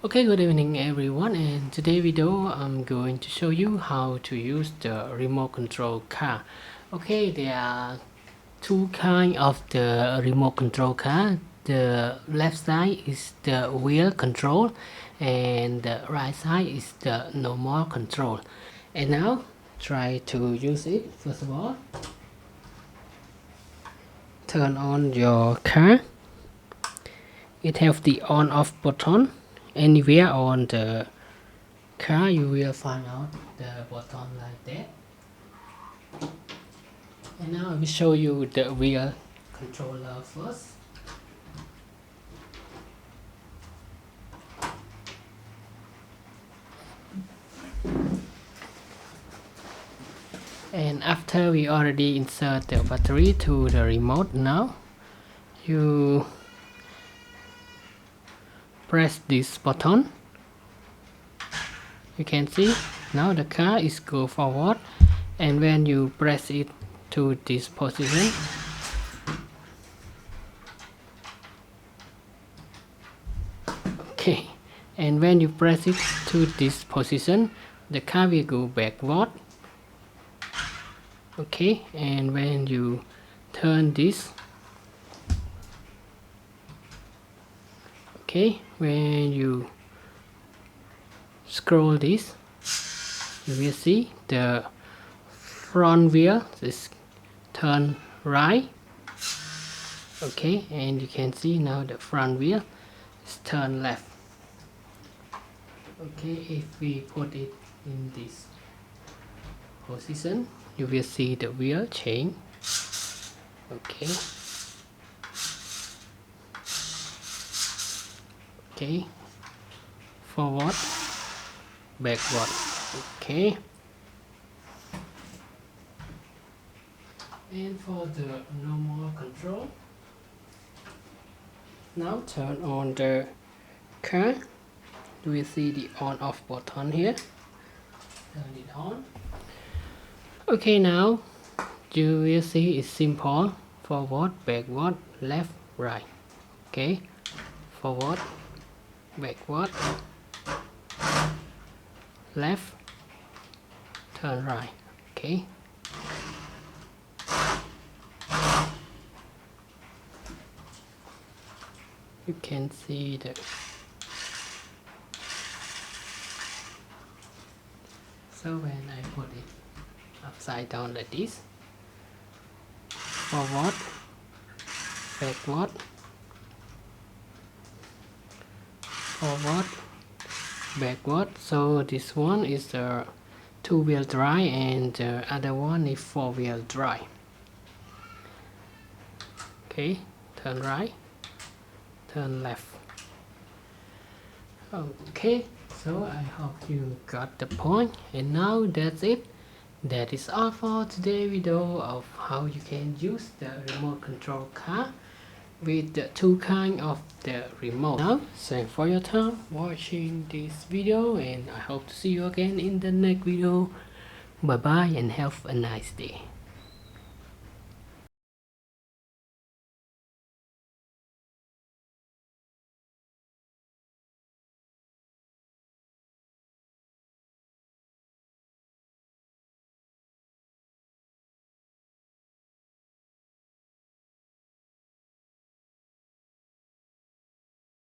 Okay, good evening everyone, and today video I'm going to show you how to use the remote control car. Okay, there are two kinds of the remote control car. The left side is the wheel control and the right side is the normal control. And now try to use it. First of all, turn on your car. It has the on off button. Anywhere on the car you will find out the button like that. And now I will show you the wheel controller first. And after we already insert the battery to the remote, now you press this button. You can see now the car is go forward, and when you press it to this position, okay, and when you press it to this position, the car will go backward. Okay, and when you turn this, okay, when you scroll this, you will see the front wheel is turn right. Okay, and you can see now the front wheel is turn left. Okay, if we put it in this position, you will see the wheel change. Okay, okay, forward, backward. Okay, and for the normal control, now turn on the car. You will see the on off button here. Turn it on. Okay, now you will see it's simple: forward, backward, left, right. Okay, forward, backward, left, turn right. Okay, you can see the so when I put it upside down like this, forward, backward, forward, backward. So this one is the two-wheel drive and the other one is four-wheel drive. Okay, turn right, turn left. Okay, so I hope you got the point, and now that's it. That is all for today's video of how you can use the remote control car with the two kinds of the remote. Now, thanks for your time watching this video, and I hope to see you again in the next video. Bye bye and have a nice day.